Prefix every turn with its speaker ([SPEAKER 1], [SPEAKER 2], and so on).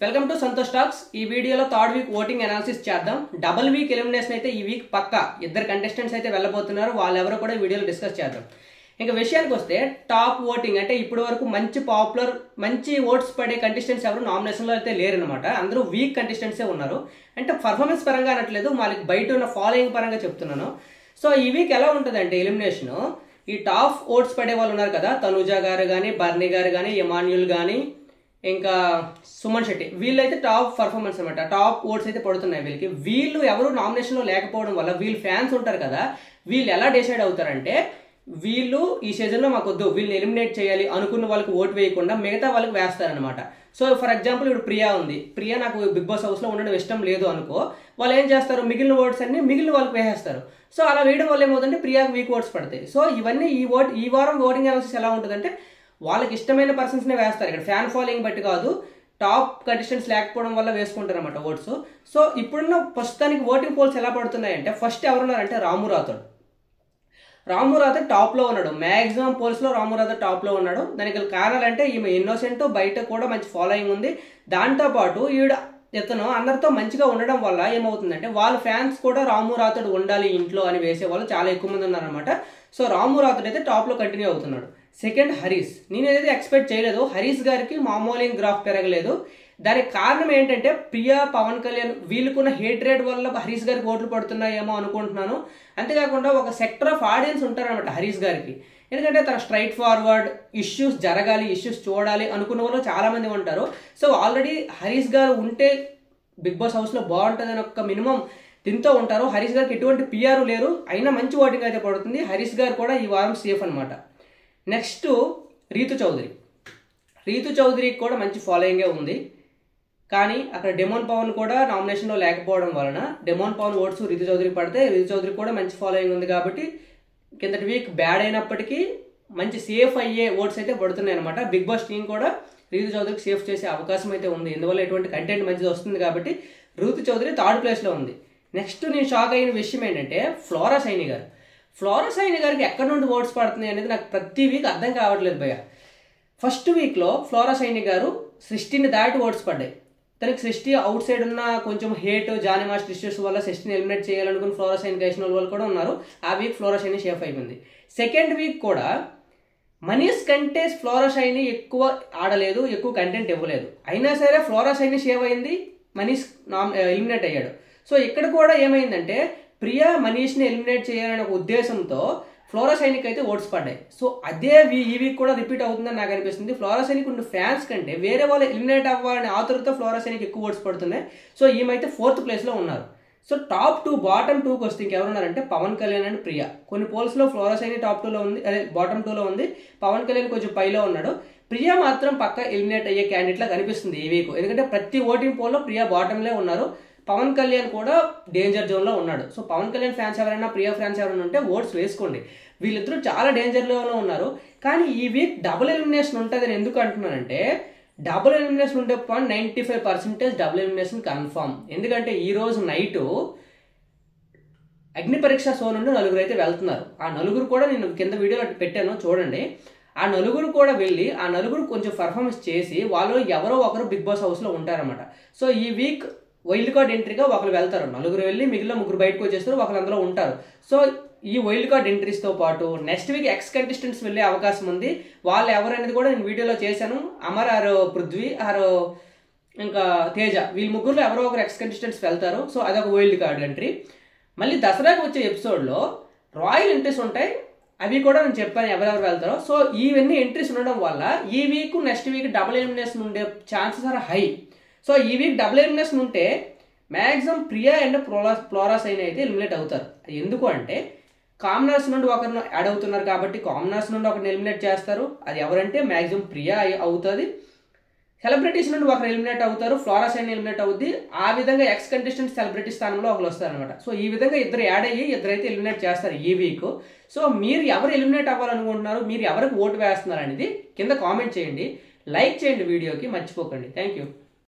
[SPEAKER 1] Welcome to Santosh talks. ఈ వీడియోలో third week voting analysis చేద్దాం. డబుల్ వీక్ ఎలిమినేషన్ అయితే ఈ వీక్ పక్కా ఇద్దరు కంటెస్టెంట్స్ అయితే వెళ్ళబోతున్నారు. వాళ్ళెవరో కూడా ఈ వీడియోలో డిస్కస్ చేద్దాం. ఇంకా విషయానికి వస్తే టాప్ ఓటింగ్ అంటే ఇప్పటి వరకు మంచి పాపులర్ మంచి ఓట్స్ పడే కంటెస్టెంట్స్ ఎవరు నామినేషన్లో అయితే లేరనమాట. అందరూ వీక్ కంటెస్టెంట్సే ఉన్నారు. అంటే పర్ఫార్మెన్స్ పరంగా అనట్లేదు, వాళ్ళకి బయట ఉన్న ఫాలోయింగ్ పరంగా చెప్తున్నాను. సో ఈ వీక్ ఎలా ఉంటుందంటే ఎలిమినేషన్, ఈ టాప్ ఓట్స్ పడే వాళ్ళు ఉన్నారు కదా, తనుజ గారు కానీ, బర్నీ గారు కానీ, ఎమాన్యుల్ కానీ, ఇంకా సుమన్ శెట్టి, వీళ్ళైతే టాప్ పర్ఫార్మెన్స్ అనమాట. టాప్ ఓట్స్ అయితే పడుతున్నాయి వీళ్ళకి. వీళ్ళు ఎవరు నామినేషన్లో లేకపోవడం వల్ల వీళ్ళు ఫ్యాన్స్ ఉంటారు కదా, వీళ్ళు ఎలా డిసైడ్ అవుతారంటే వీళ్ళు ఈ సీజన్లో మాకు వద్దు, వీళ్ళని ఎలిమినేట్ చేయాలి అనుకున్న వాళ్ళకి ఓటు వేయకుండా మిగతా వాళ్ళకి వేస్తారనమాట. సో ఫర్ ఎగ్జాంపుల్ ఇప్పుడు ప్రియా ఉంది, ప్రియా నాకు బిగ్ బాస్ హౌస్లో ఉండడం ఇష్టం లేదు అనుకో, వాళ్ళు ఏం చేస్తారు, మిగిలిన ఓట్స్ అన్ని మిగిలిన వాళ్ళకి వేసేస్తారు. సో అలా వేయడం వల్ల ఏమవుతుందంటే ప్రియాకి వీక్ ఓట్స్ పడతాయి. సో ఇవన్నీ ఈ వారం ఓటింగ్ అనాలిసిస్ ఎలా ఉంటుందంటే వాళ్ళకి ఇష్టమైన పర్సన్స్నే వేస్తారు. ఇక్కడ ఫ్యాన్ ఫాలోయింగ్ బట్టి కాదు, టాప్ కంటెస్టెంట్స్ లేకపోవడం వల్ల వేసుకుంటారు అనమాట ఓట్స్. సో ఇప్పుడున్న ప్రస్తుతానికి ఓటింగ్ పోల్స్ ఎలా పడుతున్నాయంటే ఫస్ట్ ఎవరున్నారంటే రాము రాథోడ్ టాప్లో ఉన్నాడు. మ్యాక్సిమం పోల్స్లో రాము రాథోడ్ టాప్లో ఉన్నాడు. దానికి కారణాలు అంటే ఈమె ఇన్నోసెంట్, బయట కూడా మంచి ఫాలోయింగ్ ఉంది. దాంతోపాటు ఇతను అందరితో మంచిగా ఉండడం వల్ల ఏమవుతుందంటే వాళ్ళ ఫ్యాన్స్ కూడా రాము రాథోడ్ ఉండాలి ఇంట్లో అని వేసే వాళ్ళు చాలా ఎక్కువ మంది ఉన్నారనమాట. సో రాము రాథోడ్ అయితే టాప్లో కంటిన్యూ అవుతున్నాడు. సెకండ్ హరీష్, నేను ఏదైతే ఎక్స్పెక్ట్ చేయలేదు, హరీష్ గారికి మామూలు గ్రాఫ్ పెరగలేదు. దానికి కారణం ఏంటంటే ప్రియా, పవన్ కళ్యాణ్ వీళ్ళకున్న హేట్రేట్ వల్ల హరీష్ గారికి ఓట్లు పడుతున్నాయేమో అనుకుంటున్నాను. అంతేకాకుండా ఒక సెక్టర్ ఆఫ్ ఆడియన్స్ ఉంటారనమాట హరీష్ గారికి. ఎందుకంటే తన స్ట్రైట్ ఫార్వర్డ్, ఇష్యూస్ జరగాలి, ఇష్యూస్ చూడాలి అనుకున్న వాళ్ళు చాలా మంది ఉంటారు. సో ఆల్రెడీ హరీష్ గారు ఉంటే బిగ్ బాస్ హౌస్లో బాగుంటుందని ఒక మినిమం దీంతో ఉంటారు. హరీష్ గారికి ఎటువంటి పిఆర్ లేరు, అయినా మంచి ఓటింగ్ అయితే పడుతుంది. హరీష్ గారు కూడా ఈ వారం సేఫ్ అనమాట. నెక్స్ట్ రీతు చౌదరికి కూడా మంచి ఫాలోయింగే ఉంది. కానీ అక్కడ డెమోన్ పవన్ కూడా నామినేషన్లో లేకపోవడం వలన డెమోన్ పవన్ ఓట్స్ రీతు చౌదరికి పడితే రీతు చౌదరికి కూడా మంచి ఫాలోయింగ్ ఉంది. కాబట్టి కిందటి వీక్ బ్యాడ్ అయినప్పటికీ మంచి సేఫ్ అయ్యే ఓట్స్ అయితే పడుతున్నాయి అనమాట. బిగ్ బాస్ టీం కూడా రీతు చౌదరికి సేఫ్ చేసే అవకాశం అయితే ఉంది. ఎందువల్ల ఎటువంటి కంటెంట్ మంచిది వస్తుంది కాబట్టి రీతు చౌదరి థర్డ్ ప్లేస్లో ఉంది. నెక్స్ట్ నేను షాక్ అయిన విషయం ఏంటంటే ఫ్లోరా సైని గారికి ఎక్కడి నుండి ఓట్స్ పడుతున్నాయి అనేది నాకు ప్రతి వీక్ అర్థం కావట్లేదు భయ్య. ఫస్ట్ వీక్లో ఫ్లోరా సైని గారు సృష్టిని దాటి ఓట్స్ పడ్డాయి. తనకి సృష్టి అవుట్ సైడ్ ఉన్న కొంచెం హేట్, జానీ మాస్టర్ ఇష్యూస్ వల్ల సృష్టిని ఎలిమినేట్ చేయాలనుకుని ఫ్లోరా సైని వేసిన వాళ్ళు కూడా ఉన్నారు. ఆ వీక్ ఫ్లోరా సైని సేఫ్ అయిపోయింది. సెకండ్ వీక్ కూడా మనీష్ కంటే ఫ్లోరా సైని ఎక్కువ ఆడలేదు, ఎక్కువ కంటెంట్ ఇవ్వలేదు. అయినా సరే ఫ్లోరా సైని సేవ్ అయింది, మనీష్ ఎలిమినేట్ అయ్యాడు. సో ఇక్కడ కూడా ఏమైందంటే ప్రియా మనీష్ని ఎలిమినేట్ చేయాలనే ఒక ఉద్దేశంతో ఫ్లోరా సైనికి అయితే ఓట్స్ పడ్డాయి. సో అదే ఈ వీక్ కూడా రిపీట్ అవుతుందని నాకు అనిపిస్తుంది. ఫ్లోరా సైనికి ఉన్న ఫ్యాన్స్ కంటే వేరే వాళ్ళు ఎలిమినేట్ అవ్వాలనే ఆతురతో ఫ్లోరా సైనికి ఎక్కువ ఓట్స్ పడుతున్నాయి. సో ఈమెయితే 4th ప్లేస్లో ఉన్నారు. సో టాప్ 2 బాటమ్ 2కి వస్తే ఇంకెవరున్నారంటే పవన్ కళ్యాణ్ అండ్ ప్రియా. కొన్ని పోల్స్లో ఫ్లోరా సైని టాప్ 2లో ఉంది, అదే బాటమ్ 2లో ఉంది. పవన్ కళ్యాణ్ కొంచెం పైలో ఉన్నాడు. ప్రియా మాత్రం పక్క ఎలిమినేట్ అయ్యే క్యాండిడేట్ లా కనిపిస్తుంది ఈ వీక్. ఎందుకంటే ప్రతి ఓటింగ్ పోల్లో ప్రియా బాటంలో ఉన్నారు. పవన్ కళ్యాణ్ కూడా డేంజర్ జోన్లో ఉన్నాడు. సో పవన్ కళ్యాణ్ ఫ్యాన్స్ ఎవరైనా, ప్రియా ఫ్యాన్స్ ఎవరైనా ఉంటే ఓట్స్ వేసుకోండి. వీళ్ళిద్దరూ చాలా డేంజర్లోనే ఉన్నారు. కానీ ఈ వీక్ డబుల్ ఎలిమినేషన్ ఉంటుందని ఎందుకు అంటున్నానంటే డబుల్ ఎలిమినేషన్ ఉండే పాయింట్ 95% డబుల్ ఎలిమినేషన్ కన్ఫామ్. ఎందుకంటే ఈరోజు నైటు అగ్ని పరీక్ష షో నుండి 4 అయితే వెళ్తున్నారు. ఆ 4 కూడా నేను కింద వీడియోలో పెట్టాను చూడండి. ఆ 4 కూడా వెళ్ళి ఆ 4 కొంచెం పర్ఫార్మెన్స్ చేసి వాళ్ళు ఎవరో ఒకరు బిగ్ బాస్ హౌస్లో ఉంటారన్నమాట. సో ఈ వీక్ వైల్డ్ కార్డ్ ఎంట్రీగా ఒకరు వెళ్తారు, 4 వెళ్ళి మిగిలిన 3 బయటకు వచ్చేస్తారు, ఒకరు అందులో ఉంటారు. సో ఈ వైల్డ్ కార్డ్ ఎంట్రీస్తో పాటు నెక్స్ట్ వీక్ ఎక్స్ కంటెస్టెంట్స్ వెళ్ళే అవకాశం ఉంది. వాళ్ళు ఎవరనేది కూడా నేను వీడియోలో చేశాను. అమర్ ఆరు పృథ్వీ ఆరు ఇంకా తేజ, వీళ్ళ ముగ్గురులో ఎవరో ఒకరు ఎక్స్ కంటెస్టెంట్స్ వెళ్తారు. సో అదొక వైల్డ్ కార్డ్ ఎంట్రీ. మళ్ళీ దసరాకి వచ్చే ఎపిసోడ్లో రాయల్ ఎంట్రీస్ ఉంటాయి, అవి కూడా నేను చెప్పాను ఎవరెవరు వెళ్తారో. సో ఇవన్నీ ఎంట్రీస్ ఉండడం వల్ల ఈ week next week double elimination ఉండే ఛాన్సెస్ ఆర్ హై. సో ఈ వీక్ డబుల్ ఎలిమినేషన్ ఉంటే maximum Priya and flora Saini అయితే ఎలిమినేట్ అవుతారు. ఎందుకు అంటే కామనర్స్ నుండి ఒకరిని యాడ్ అవుతున్నారు కాబట్టి కామనర్స్ నుండి ఒకరిని ఎలిమినేట్ చేస్తారు. అది ఎవరంటే మ్యాక్సిమం ప్రియా అవుతుంది. సెలబ్రిటీస్ నుండి ఒకరు ఎలిమినేట్ అవుతారు, ఫ్లోరా సైని ఎలిమినేట్ అవుద్ది. ఆ విధంగా ఎక్స్ కంటెస్టెంట్ సెలబ్రిటీ స్థానంలో ఒకరు వస్తారనమాట. సో ఈ విధంగా ఇద్దరు యాడ్ అయ్యి ఇద్దరైతే ఎలిమినేట్ చేస్తారు ఈ వీక్. సో మీరు ఎవరు ఎలిమినేట్ అవ్వాలనుకుంటున్నారు, మీరు ఎవరికి ఓటు వేస్తున్నారు అనేది కింద కామెంట్ చేయండి, లైక్ చేయండి, వీడియోకి మర్చిపోకండి. Thank you.